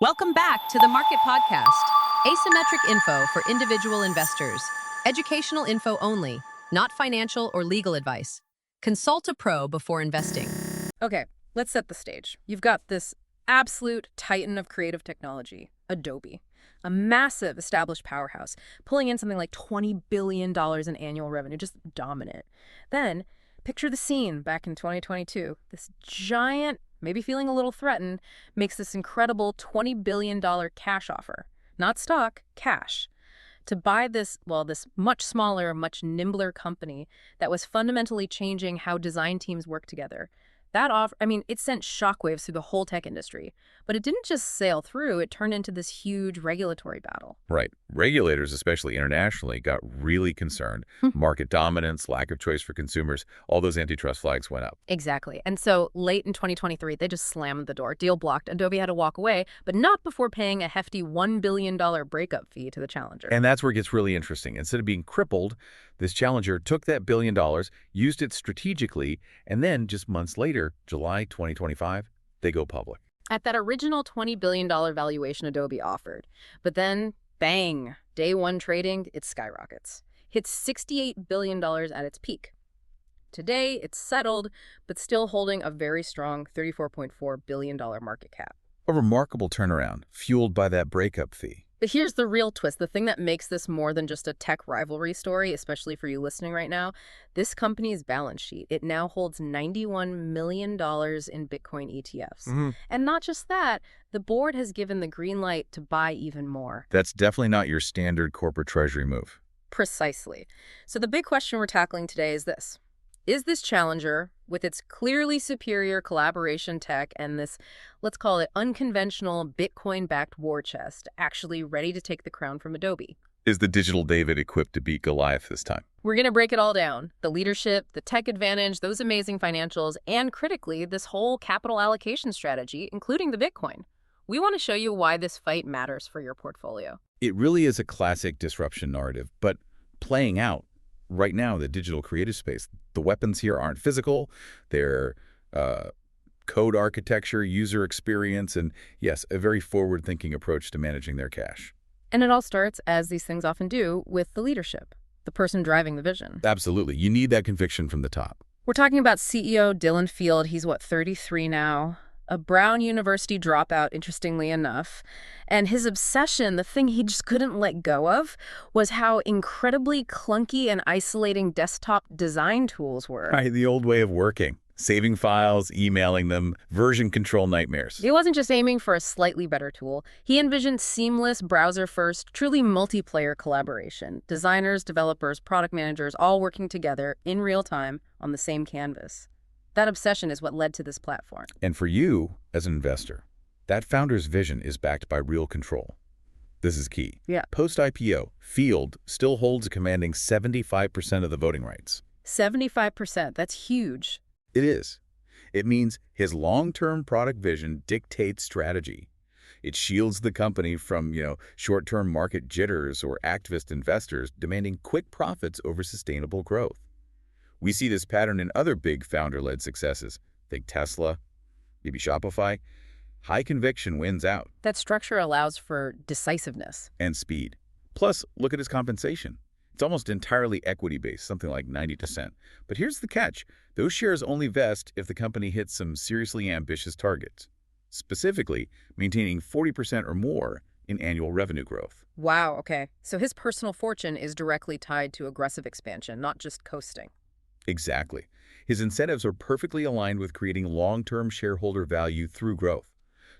Welcome back to the Market Podcast. Asymmetric info for individual investors. Educational info only, not financial or legal advice. Consult a pro before investing. Okay, let's set the stage. You've got this absolute titan of creative technology, Adobe, a massive established powerhouse, pulling in something like $20 billion in annual revenue, just dominant. Then, picture the scene back in 2022. This giant, maybe feeling a little threatened, makes this incredible $20 billion cash offer. Not stock, cash. To buy this much smaller, much nimbler company that was fundamentally changing how design teams work together. That offer, it sent shockwaves through the whole tech industry. But it didn't just sail through, it turned into this huge regulatory battle. Right. Regulators, especially internationally, got really concerned. Market dominance, lack of choice for consumers, all those antitrust flags went up. Exactly. And so late in 2023, they just slammed the door. Deal blocked. Adobe had to walk away, but not before paying a hefty $1 billion breakup fee to the challenger. And that's where it gets really interesting. Instead of being crippled, this challenger took that $1 billion, used it strategically, and then just months later, July 2025, they go public. At that original $20 billion valuation Adobe offered. But then, bang, day one trading, it skyrockets. Hits $68 billion at its peak. Today, it's settled, but still holding a very strong $34.4 billion market cap. A remarkable turnaround, fueled by that breakup fee. But here's the real twist, the thing that makes this more than just a tech rivalry story, especially for you listening right now. This company's balance sheet, it now holds $91 million in Bitcoin ETFs. And not just that, the board has given the green light to buy even more. That's definitely not your standard corporate treasury move. Precisely. So the big question we're tackling today is this. Is this challenger, with its clearly superior collaboration tech and this, let's call it unconventional Bitcoin-backed war chest, actually ready to take the crown from Adobe? Is the digital David equipped to beat Goliath this time? We're going to break it all down. The leadership, the tech advantage, those amazing financials, and critically, this whole capital allocation strategy, including the Bitcoin. We want to show you why this fight matters for your portfolio. It really is a classic disruption narrative, but playing out right now in the digital creative space. The weapons here aren't physical. They're code architecture, user experience, and yes, a very forward-thinking approach to managing their cash. And it all starts, as these things often do, with the leadership, the person driving the vision. Absolutely. You need that conviction from the top. We're talking about CEO Dylan Field. He's, 33 now? A Brown University dropout, interestingly enough. And his obsession, the thing he just couldn't let go of, was how incredibly clunky and isolating desktop design tools were. Right, the old way of working. Saving files, emailing them, version control nightmares. He wasn't just aiming for a slightly better tool. He envisioned seamless, browser-first, truly multiplayer collaboration. Designers, developers, product managers, all working together in real time on the same canvas. That obsession is what led to this platform. And for you, as an investor, that founder's vision is backed by real control. This is key. Yeah. Post-IPO, Field still holds a commanding 75% of the voting rights. 75%, that's huge. It is. It means his long-term product vision dictates strategy. It shields the company from, short-term market jitters or activist investors demanding quick profits over sustainable growth. We see this pattern in other big founder-led successes. Think Tesla, maybe Shopify. High conviction wins out. That structure allows for decisiveness. And speed. Plus, look at his compensation. It's almost entirely equity-based, something like 90%. But here's the catch. Those shares only vest if the company hits some seriously ambitious targets. Specifically, maintaining 40% or more in annual revenue growth. Wow, okay. So his personal fortune is directly tied to aggressive expansion, not just coasting. Exactly. His incentives are perfectly aligned with creating long-term shareholder value through growth,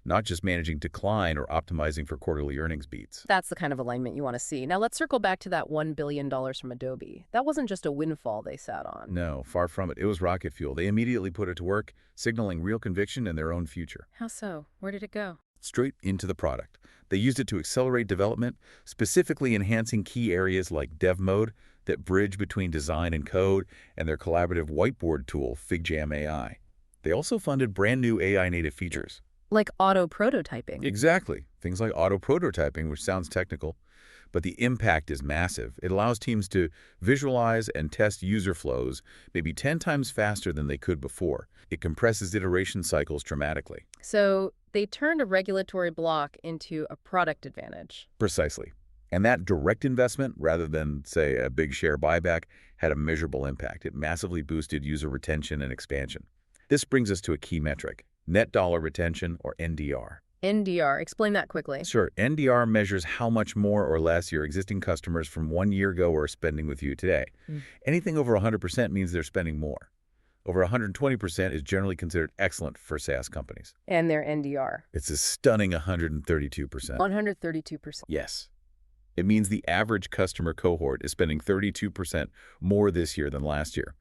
not just managing decline or optimizing for quarterly earnings beats. That's the kind of alignment you want to see. Now let's circle back to that $1 billion from Adobe. That wasn't just a windfall they sat on. No, far from it. It was rocket fuel. They immediately put it to work, signaling real conviction in their own future. How so? Where did it go? Straight into the product. They used it to accelerate development, specifically enhancing key areas like dev mode that bridge between design and code, and their collaborative whiteboard tool, FigJam AI. They also funded brand new AI-native features. Like auto prototyping. Exactly. Things like auto prototyping, which sounds technical, but the impact is massive. It allows teams to visualize and test user flows maybe 10 times faster than they could before. It compresses iteration cycles dramatically. So They turned a regulatory block into a product advantage. Precisely. And that direct investment, rather than, say, a big share buyback, had a measurable impact. It massively boosted user retention and expansion. This brings us to a key metric, net dollar retention, or NDR. NDR, explain that quickly. Sure, NDR measures how much more or less your existing customers from 1 year ago are spending with you today. Anything over 100% means they're spending more. Over 120% is generally considered excellent for SaaS companies. And their NDR. It's a stunning 132%. 132%. Yes. It means the average customer cohort is spending 32% more this year than last year.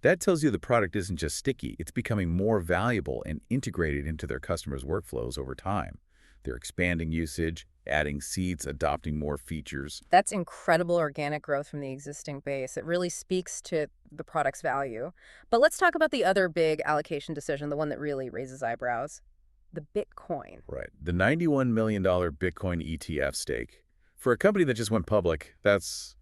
That tells you the product isn't just sticky, it's becoming more valuable and integrated into their customers' workflows over time. They're expanding usage, adding seats, adopting more features. That's incredible organic growth from the existing base. It really speaks to the product's value. But let's talk about the other big allocation decision, the one that really raises eyebrows, the Bitcoin. Right. The $91 million Bitcoin ETF stake. For a company that just went public, that's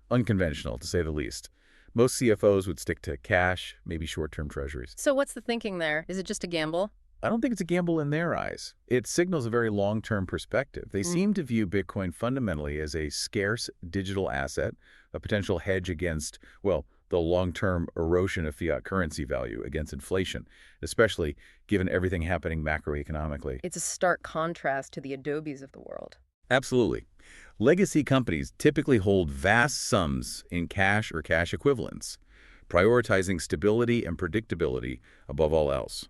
unconventional, to say the least. Most CFOs would stick to cash, maybe short-term treasuries. So what's the thinking there? Is it just a gamble? I don't think it's a gamble in their eyes. It signals a very long-term perspective. They seem to view Bitcoin fundamentally as a scarce digital asset, a potential hedge against, well, the long-term erosion of fiat currency value against inflation, especially given everything happening macroeconomically. It's a stark contrast to the Adobes of the world. Absolutely. Legacy companies typically hold vast sums in cash or cash equivalents, prioritizing stability and predictability above all else.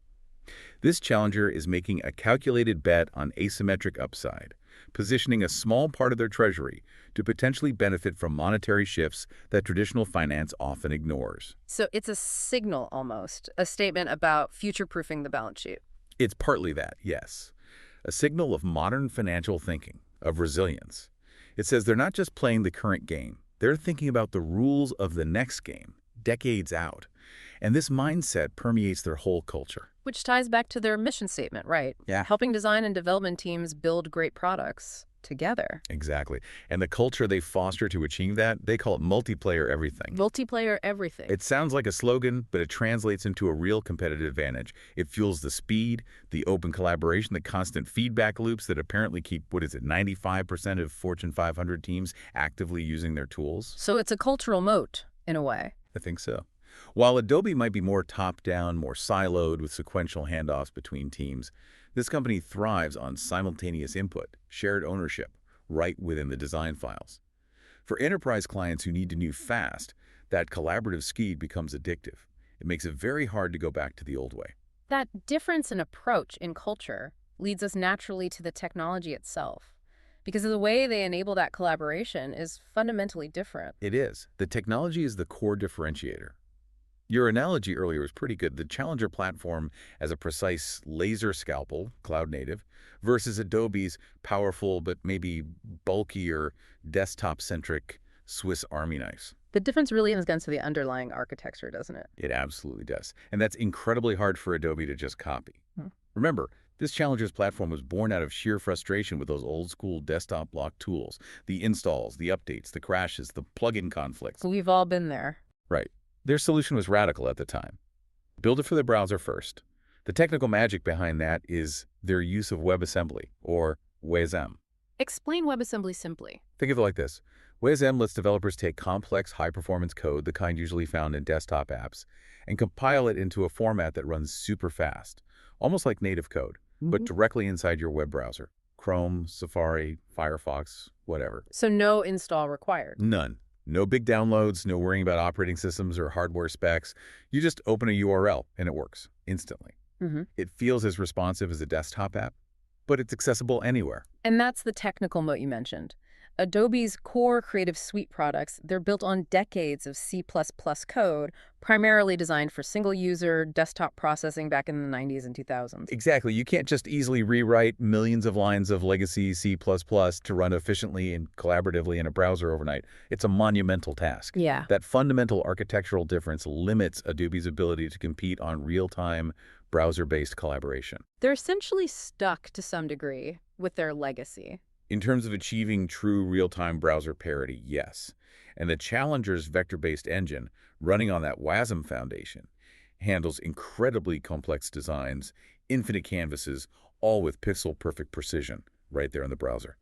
This challenger is making a calculated bet on asymmetric upside, positioning a small part of their treasury to potentially benefit from monetary shifts that traditional finance often ignores. So it's a signal almost, a statement about future-proofing the balance sheet. It's partly that, yes. A signal of modern financial thinking, of resilience. It says they're not just playing the current game, they're thinking about the rules of the next game, decades out. And this mindset permeates their whole culture. Which ties back to their mission statement, right? Yeah. Helping design and development teams build great products together. Exactly. And the culture they foster to achieve that, they call it multiplayer everything. Multiplayer everything. It sounds like a slogan, but it translates into a real competitive advantage. It fuels the speed, the open collaboration, the constant feedback loops that apparently keep, 95% of Fortune 500 teams actively using their tools. So it's a cultural moat, in a way. I think so. While Adobe might be more top-down, more siloed with sequential handoffs between teams, this company thrives on simultaneous input, shared ownership, right within the design files. For enterprise clients who need to move fast, that collaborative speed becomes addictive. It makes it very hard to go back to the old way. That difference in approach in culture leads us naturally to the technology itself, because of the way they enable that collaboration is fundamentally different. It is. The technology is the core differentiator. Your analogy earlier was pretty good. The Challenger platform as a precise laser scalpel, cloud native, versus Adobe's powerful but maybe bulkier, desktop-centric Swiss Army knives. The difference really comes down to the underlying architecture, doesn't it? It absolutely does. And that's incredibly hard for Adobe to just copy. Remember, this Challenger's platform was born out of sheer frustration with those old-school desktop block tools, the installs, the updates, the crashes, the plugin conflicts. We've all been there. Right. Their solution was radical at the time. Build it for the browser first. The technical magic behind that is their use of WebAssembly, or WASM. Explain WebAssembly simply. Think of it like this. WASM lets developers take complex, high-performance code, the kind usually found in desktop apps, and compile it into a format that runs super fast, almost like native code, but directly inside your web browser. Chrome, Safari, Firefox, whatever. So no install required. None. No big downloads, no worrying about operating systems or hardware specs. You just open a URL and it works instantly. It feels as responsive as a desktop app, but it's accessible anywhere. And that's the technical moat you mentioned. Adobe's core Creative Suite products, they're built on decades of C++ code, primarily designed for single-user desktop processing back in the 90s and 2000s. Exactly. You can't just easily rewrite millions of lines of legacy C++ to run efficiently and collaboratively in a browser overnight. It's a monumental task. Yeah. That fundamental architectural difference limits Adobe's ability to compete on real-time, browser-based collaboration. They're essentially stuck to some degree with their legacy. In terms of achieving true real-time browser parity, yes. And the Challenger's vector-based engine, running on that WASM foundation, handles incredibly complex designs, infinite canvases, all with pixel-perfect precision right there in the browser.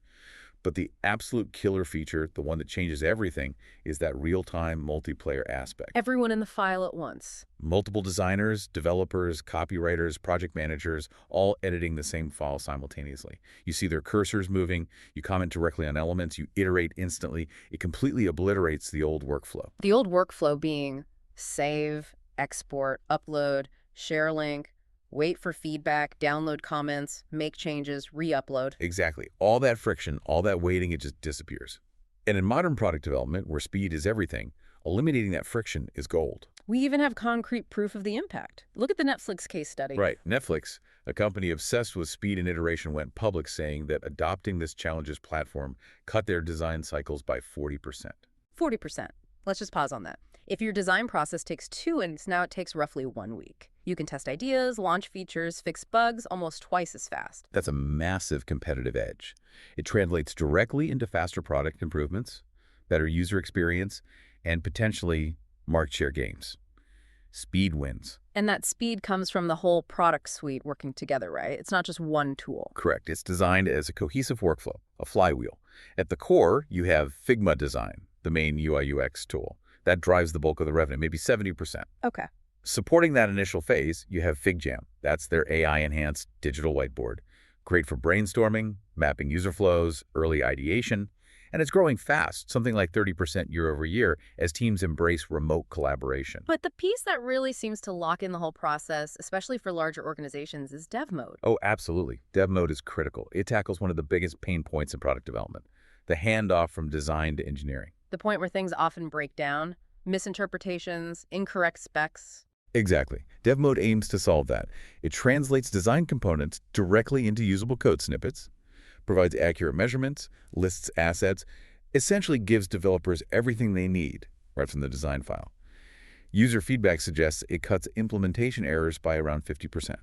But the absolute killer feature, the one that changes everything, is that real-time multiplayer aspect. Everyone in the file at once. Multiple designers, developers, copywriters, project managers, all editing the same file simultaneously. You see their cursors moving, you comment directly on elements, you iterate instantly. It completely obliterates the old workflow. The old workflow being save, export, upload, share link, wait for feedback, download comments, make changes, re-upload. Exactly. All that friction, all that waiting, it just disappears. And in modern product development, where speed is everything, eliminating that friction is gold. We even have concrete proof of the impact. Look at the Netflix case study. Right. Netflix, a company obsessed with speed and iteration, went public saying that adopting this challenges platform cut their design cycles by 40%. 40%. Let's just pause on that. If your design process takes 2 weeks, now it takes roughly 1 week. You can test ideas, launch features, fix bugs almost twice as fast. That's a massive competitive edge. It translates directly into faster product improvements, better user experience, and potentially market share gains. Speed wins. And that speed comes from the whole product suite working together, right? It's not just one tool. Correct. It's designed as a cohesive workflow, a flywheel. At the core, you have Figma Design, the main UI/UX tool. That drives the bulk of the revenue, maybe 70%. Okay. Supporting that initial phase, you have FigJam. That's their AI-enhanced digital whiteboard. Great for brainstorming, mapping user flows, early ideation, and it's growing fast, something like 30% year over year, as teams embrace remote collaboration. But the piece that really seems to lock in the whole process, especially for larger organizations, is dev mode. Oh, absolutely. Dev mode is critical. It tackles one of the biggest pain points in product development, the handoff from design to engineering. The point where things often break down, misinterpretations, incorrect specs. Exactly. Dev mode aims to solve that. It translates design components directly into usable code snippets, provides accurate measurements, lists assets, essentially gives developers everything they need right from the design file. User feedback suggests it cuts implementation errors by around 50%.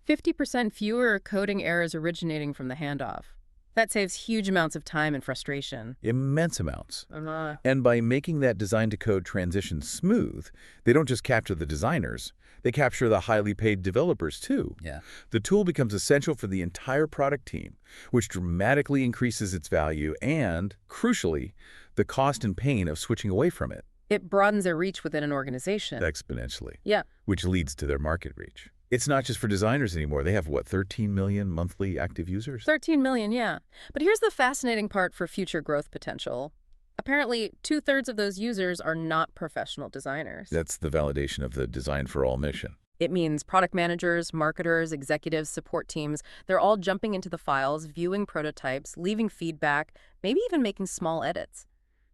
50% fewer coding errors originating from the handoff. That saves huge amounts of time and frustration. Immense amounts. And by making that design-to-code transition smooth, they don't just capture the designers, they capture the highly paid developers too. Yeah. The tool becomes essential for the entire product team, which dramatically increases its value and, crucially, the cost and pain of switching away from it. It broadens their reach within an organization. Exponentially. Yeah. Which leads to their market reach. It's not just for designers anymore. They have, what, 13 million monthly active users? 13 million, yeah. But here's the fascinating part for future growth potential. Apparently, 2/3 of those users are not professional designers. That's the validation of the Design for All mission. It means product managers, marketers, executives, support teams, they're all jumping into the files, viewing prototypes, leaving feedback, maybe even making small edits.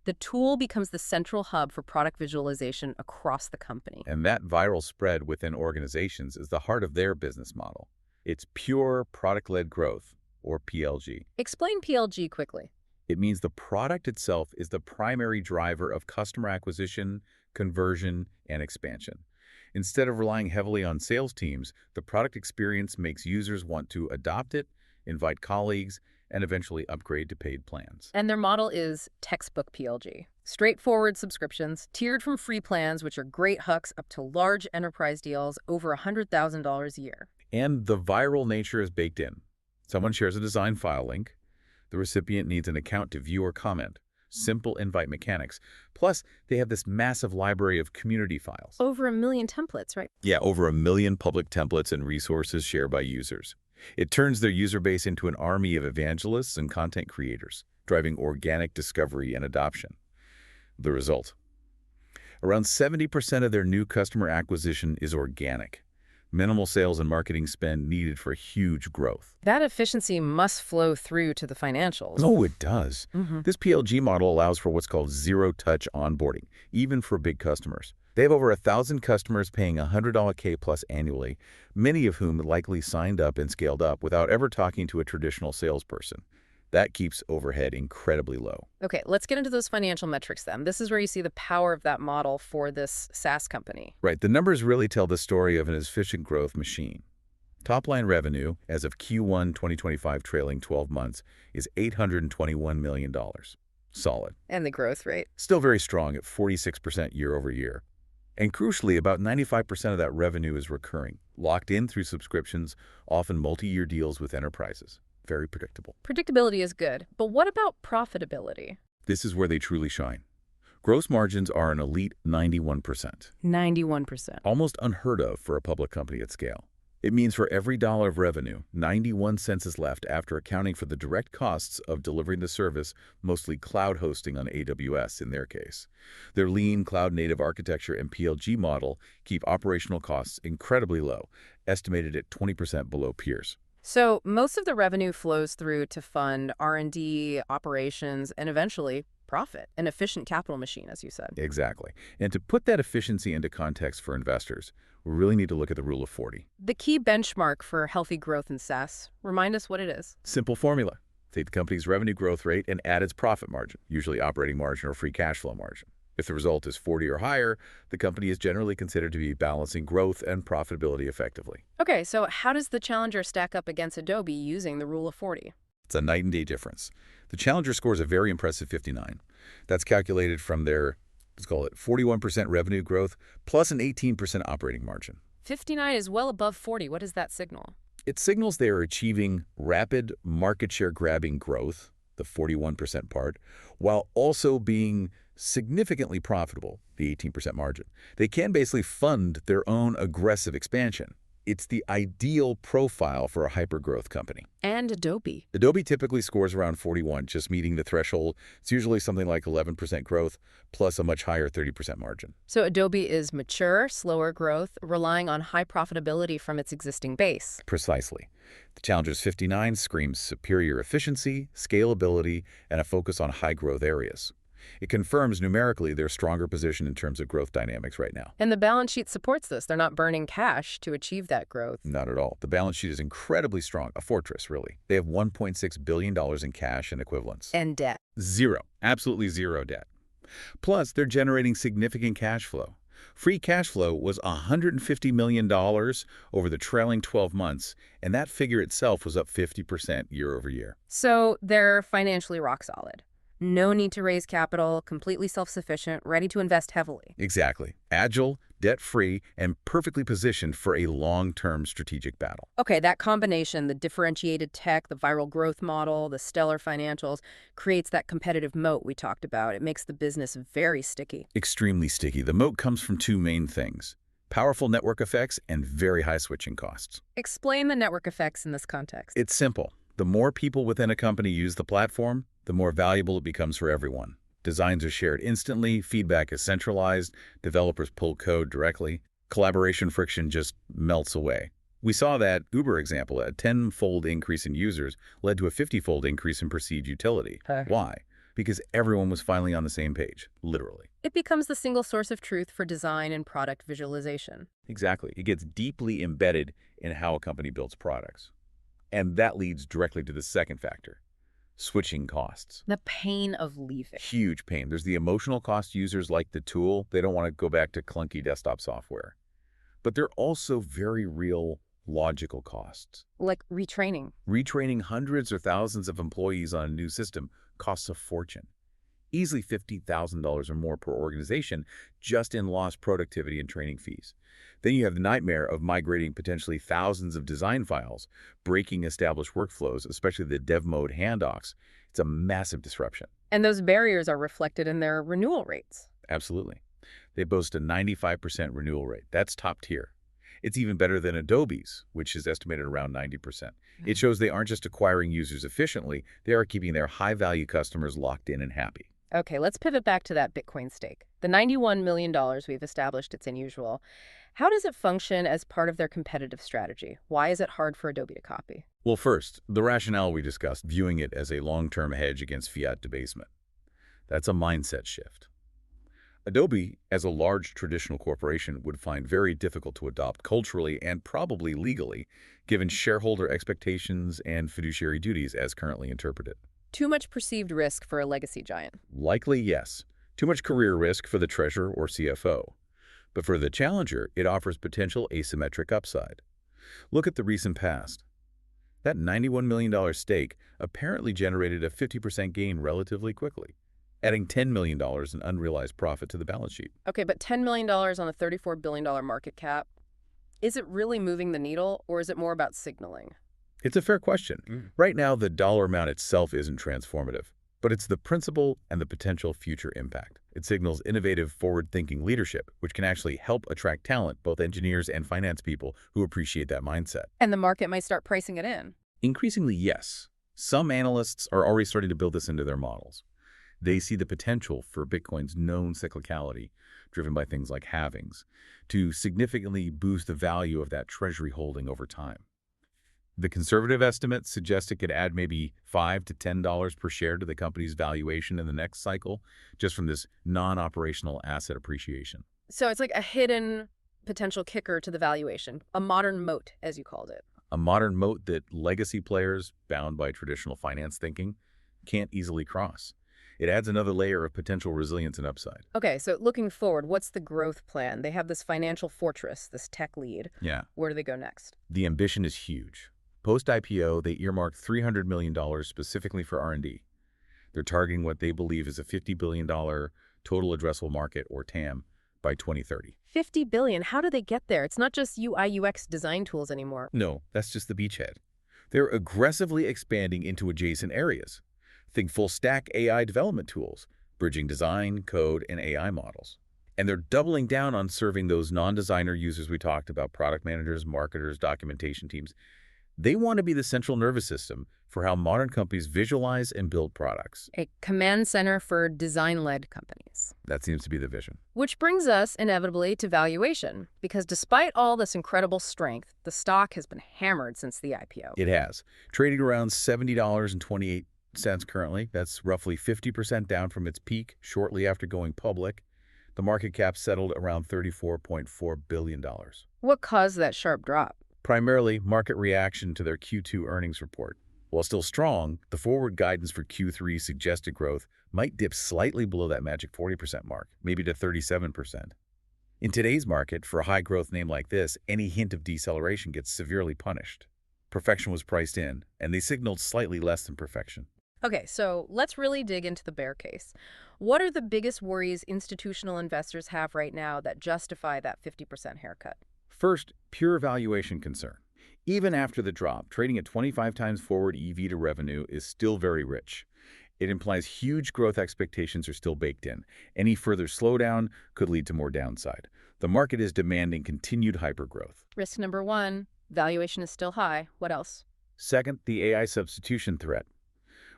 The tool becomes the central hub for product visualization across the company. And that viral spread within organizations is the heart of their business model. It's pure product-led growth, or PLG. Explain PLG quickly. It means the product itself is the primary driver of customer acquisition, conversion, and expansion. Instead of relying heavily on sales teams, the product experience makes users want to adopt it, invite colleagues, and eventually upgrade to paid plans. And their model is textbook PLG. Straightforward subscriptions, tiered from free plans, which are great hooks, up to large enterprise deals over $100,000 a year. And the viral nature is baked in. Someone shares a design file link. The recipient needs an account to view or comment. Simple invite mechanics. Plus, they have this massive library of community files. Over 1 million templates, right? Yeah, over 1 million public templates and resources shared by users. It turns their user base into an army of evangelists and content creators, driving organic discovery and adoption. The result? Around 70% of their new customer acquisition is organic. Minimal sales and marketing spend needed for huge growth. That efficiency must flow through to the financials. Oh, it does. This PLG model allows for what's called zero-touch onboarding, even for big customers. They have over 1,000 customers paying $100K plus annually, many of whom likely signed up and scaled up without ever talking to a traditional salesperson. That keeps overhead incredibly low. Okay, let's get into those financial metrics then. This is where you see the power of that model for this SaaS company. Right, the numbers really tell the story of an efficient growth machine. Top-line revenue, as of Q1 2025 trailing 12 months, is $821 million. Solid. And the growth rate. Still very strong at 46% year over year. And crucially, about 95% of that revenue is recurring, locked in through subscriptions, often multi-year deals with enterprises. Very predictable. Predictability is good, but what about profitability? This is where they truly shine. Gross margins are an elite 91%, 91%. almost unheard of for a public company at scale. It means for every dollar of revenue, 91 cents is left after accounting for the direct costs of delivering the service, mostly cloud hosting on AWS in their case. Their lean cloud-native architecture and PLG model keep operational costs incredibly low, estimated at 20% below peers. So most of the revenue flows through to fund R&D, operations, and eventually profit, an efficient capital machine, as you said. Exactly. And to put that efficiency into context for investors, we really need to look at the Rule of 40. The key benchmark for healthy growth in SaaS, remind us what it is. Simple formula. Take the company's revenue growth rate and add its profit margin, usually operating margin or free cash flow margin. If the result is 40 or higher, the company is generally considered to be balancing growth and profitability effectively. Okay, so how does the challenger stack up against Adobe using the Rule of 40? It's a night and day difference. The challenger scores a very impressive 59. That's calculated from their, let's call it, 41% revenue growth plus an 18% operating margin. 59 is well above 40. What does that signal? It signals they are achieving rapid market share grabbing growth, the 41% part, while also being significantly profitable, the 18% margin. They can basically fund their own aggressive expansion. It's the ideal profile for a hyper-growth company. And Adobe. Adobe typically scores around 41, just meeting the threshold. It's usually something like 11% growth plus a much higher 30% margin. So Adobe is mature, slower growth, relying on high profitability from its existing base. Precisely. The Challenger's 59 screams superior efficiency, scalability, and a focus on high-growth areas. It confirms numerically their stronger position in terms of growth dynamics right now. And the balance sheet supports this. They're not burning cash to achieve that growth. Not at all. The balance sheet is incredibly strong, a fortress, really. They have $1.6 billion in cash and equivalents. And debt. Zero. Absolutely zero debt. Plus, they're generating significant cash flow. Free cash flow was $150 million over the trailing 12 months, and that figure itself was up 50% year over year. So they're financially rock solid. No need to raise capital, completely self-sufficient, ready to invest heavily. Exactly. Agile, debt-free, and perfectly positioned for a long-term strategic battle. Okay, that combination, the differentiated tech, the viral growth model, the stellar financials, creates that competitive moat we talked about. It makes the business very sticky. Extremely sticky. The moat comes from two main things: powerful network effects and very high switching costs. Explain the network effects in this context. It's simple. The more people within a company use the platform, the more valuable it becomes for everyone. Designs are shared instantly, feedback is centralized, developers pull code directly, collaboration friction just melts away. We saw that Uber example, a 10-fold increase in users led to a 50-fold increase in perceived utility. Why? Because everyone was finally on the same page, literally. It becomes the single source of truth for design and product visualization. Exactly. It gets deeply embedded in how a company builds products. And that leads directly to the second factor: switching costs. The pain of leaving. Huge pain. There's the emotional cost. Users like the tool. They don't want to go back to clunky desktop software. But there are also very real logical costs. Like retraining. Retraining hundreds or thousands of employees on a new system costs a fortune. Easily $50,000 or more per organization just in lost productivity and training fees. Then you have the nightmare of migrating potentially thousands of design files, breaking established workflows, especially the dev mode handoffs. It's a massive disruption. And those barriers are reflected in their renewal rates. Absolutely. They boast a 95% renewal rate. That's top tier. It's even better than Adobe's, which is estimated around 90%. It shows they aren't just acquiring users efficiently, they are keeping their high-value customers locked in and happy. Okay, let's pivot back to that Bitcoin stake. The $91 million we've established, it's unusual. How does it function as part of their competitive strategy? Why is it hard for Adobe to copy? Well, first, the rationale we discussed, viewing it as a long-term hedge against fiat debasement. That's a mindset shift. Adobe, as a large traditional corporation, would find very difficult to adopt culturally and probably legally, given shareholder expectations and fiduciary duties as currently interpreted. Too much perceived risk for a legacy giant. Likely, yes. Too much career risk for the treasurer or CFO. But for the challenger, it offers potential asymmetric upside. Look at the recent past. That $91 million stake apparently generated a 50% gain relatively quickly. adding $10 million in unrealized profit to the balance sheet. Okay, but $10 million on a $34 billion market cap, is it really moving the needle, or is it more about signaling? It's a fair question. Right now, the dollar amount itself isn't transformative, but it's the principle and the potential future impact. It signals innovative, forward-thinking leadership, which can actually help attract talent, both engineers and finance people who appreciate that mindset. And the market might start pricing it in. Increasingly, yes. Some analysts are already starting to build this into their models. They see the potential for Bitcoin's known cyclicality, driven by things like halvings, to significantly boost the value of that treasury holding over time. The conservative estimates suggest it could add maybe $5 to $10 per share to the company's valuation in the next cycle, just from this non-operational asset appreciation. So it's like a hidden potential kicker to the valuation, a modern moat, as you called it. A modern moat that legacy players, bound by traditional finance thinking, can't easily cross. It adds another layer of potential resilience and upside. Okay, so looking forward, what's the growth plan? They have this financial fortress, this tech lead. Yeah. Where do they go next? The ambition is huge. Post-IPO, they earmarked $300 million specifically for R&D. They're targeting what they believe is a $50 billion total addressable market, or TAM, by 2030. $50 billion. How do they get there? It's not just UI/UX design tools anymore. No, that's just the beachhead. They're aggressively expanding into adjacent areas. Think full-stack AI development tools, bridging design, code, and AI models. And they're doubling down on serving those non-designer users we talked about, product managers, marketers, documentation teams. They want to be the central nervous system for how modern companies visualize and build products. A command center for design-led companies. That seems to be the vision. Which brings us inevitably to valuation, because despite all this incredible strength, the stock has been hammered since the IPO. It has. Trading around $70.28 currently. That's roughly 50% down from its peak shortly after going public. The market cap settled around $34.4 billion. What caused that sharp drop? Primarily market reaction to their Q2 earnings report. While still strong, the forward guidance for Q3 suggested growth might dip slightly below that magic 40% mark, maybe to 37%. In today's market, for a high-growth name like this, any hint of deceleration gets severely punished. Perfection was priced in, and they signaled slightly less than perfection. Okay, so let's really dig into the bear case. What are the biggest worries institutional investors have right now that justify that 50% haircut? First, pure valuation concern. Even after the drop, trading at 25 times forward EV to revenue is still very rich. It implies huge growth expectations are still baked in. Any further slowdown could lead to more downside. The market is demanding continued hypergrowth. Risk number one, valuation is still high. What else? Second, the AI substitution threat.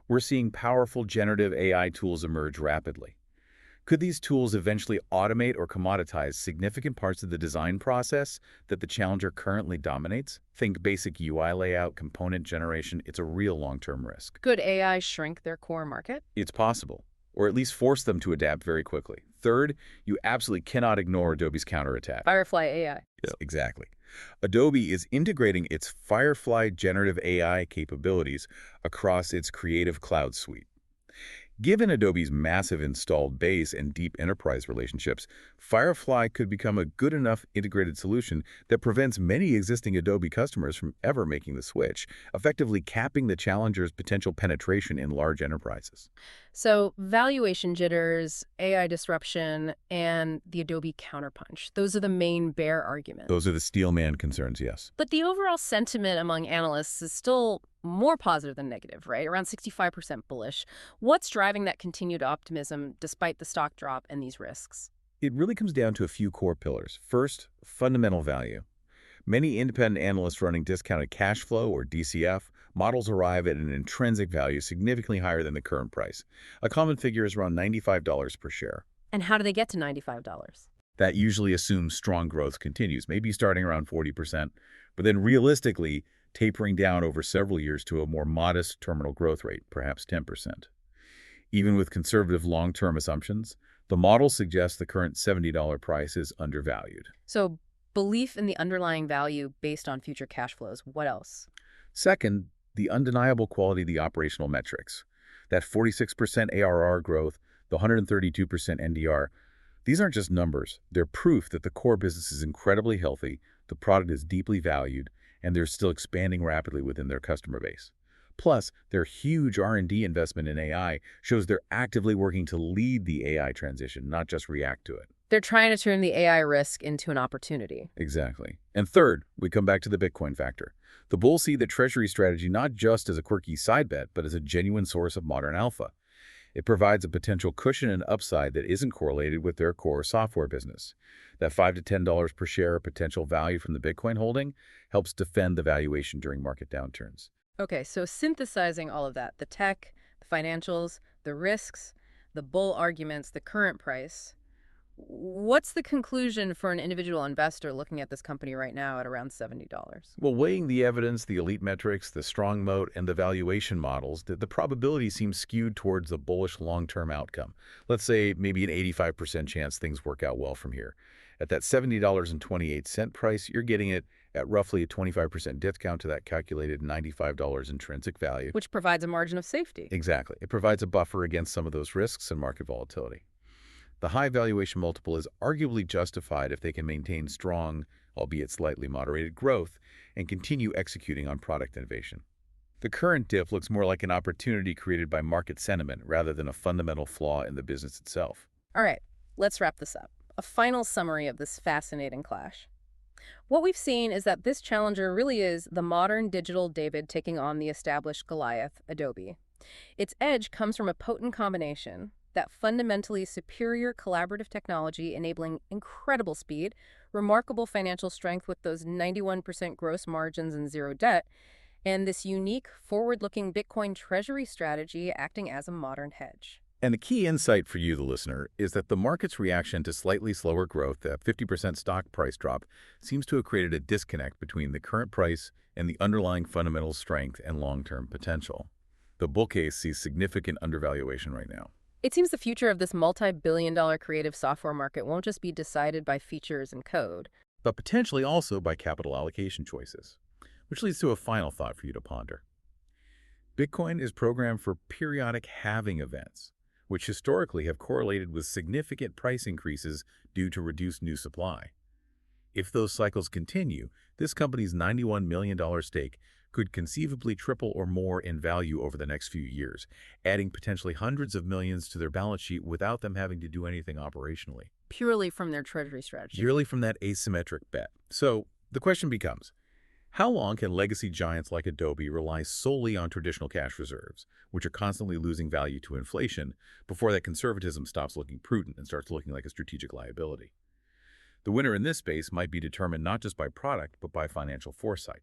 We're seeing powerful generative AI tools emerge rapidly. Could these tools eventually automate or commoditize significant parts of the design process that the challenger currently dominates? Think basic UI layout, component generation. It's a real long-term risk. Could AI shrink their core market? It's possible, or at least force them to adapt very quickly. Third, you absolutely cannot ignore Adobe's counterattack. Firefly AI. Yes, exactly. Adobe is integrating its Firefly generative AI capabilities across its Creative Cloud suite. Given Adobe's massive installed base and deep enterprise relationships, Firefly could become a good enough integrated solution that prevents many existing Adobe customers from ever making the switch, effectively capping the challenger's potential penetration in large enterprises. So valuation jitters, AI disruption, and the Adobe counterpunch. Those are the main bear arguments. Those are the steelman concerns, yes. But the overall sentiment among analysts is still more positive than negative, right? Around 65% bullish. What's driving that continued optimism despite the stock drop and these risks? It really comes down to a few core pillars. First, fundamental value. Many independent analysts running discounted cash flow, or DCF, models arrive at an intrinsic value significantly higher than the current price. A common figure is around $95 per share. And how do they get to $95? That usually assumes strong growth continues, maybe starting around 40%, but then realistically tapering down over several years to a more modest terminal growth rate, perhaps 10%. Even with conservative long-term assumptions, the model suggests the current $70 price is undervalued. So belief in the underlying value based on future cash flows. What else? Second, the undeniable quality of the operational metrics. That 46% ARR growth, the 132% NDR, these aren't just numbers. They're proof that the core business is incredibly healthy, the product is deeply valued, and they're still expanding rapidly within their customer base. Plus, their huge R&D investment in AI shows they're actively working to lead the AI transition, not just react to it. They're trying to turn the AI risk into an opportunity. Exactly. And third, we come back to the Bitcoin factor. The bulls see the treasury strategy not just as a quirky side bet, but as a genuine source of modern alpha. It provides a potential cushion and upside that isn't correlated with their core software business. That $5 to $10 per share potential value from the Bitcoin holding helps defend the valuation during market downturns. Okay, so synthesizing all of that, the tech, the financials, the risks, the bull arguments, the current price, what's the conclusion for an individual investor looking at this company right now at around $70? Well, weighing the evidence, the elite metrics, the strong moat, and the valuation models, the probability seems skewed towards a bullish long-term outcome. Let's say maybe an 85% chance things work out well from here. At that $70.28 price, you're getting it at roughly a 25% discount to that calculated $95 intrinsic value. Which provides a margin of safety. Exactly. It provides a buffer against some of those risks and market volatility. The high valuation multiple is arguably justified if they can maintain strong, albeit slightly moderated growth, and continue executing on product innovation. The current dip looks more like an opportunity created by market sentiment rather than a fundamental flaw in the business itself. All right, let's wrap this up. A final summary of this fascinating clash. What we've seen is that this challenger really is the modern digital David taking on the established Goliath, Adobe. Its edge comes from a potent combination: that fundamentally superior collaborative technology enabling incredible speed, remarkable financial strength with those 91% gross margins and zero debt, and this unique, forward-looking Bitcoin treasury strategy acting as a modern hedge. And the key insight for you, the listener, is that the market's reaction to slightly slower growth, that 50% stock price drop, seems to have created a disconnect between the current price and the underlying fundamental strength and long-term potential. The bull case sees significant undervaluation right now. It seems the future of this multi-billion-dollar creative software market won't just be decided by features and code, but potentially also by capital allocation choices. Which leads to a final thought for you to ponder. Bitcoin is programmed for periodic halving events, which historically have correlated with significant price increases due to reduced new supply. If those cycles continue, this company's $91 million stake could conceivably triple or more in value over the next few years, adding potentially hundreds of millions to their balance sheet without them having to do anything operationally. purely from their treasury strategy. Purely from that asymmetric bet. So the question becomes, how long can legacy giants like Adobe rely solely on traditional cash reserves, which are constantly losing value to inflation, before that conservatism stops looking prudent and starts looking like a strategic liability? The winner in this space might be determined not just by product, but by financial foresight.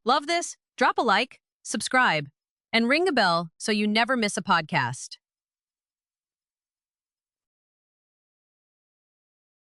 Love this? Drop a like, subscribe, and ring the bell so you never miss a podcast.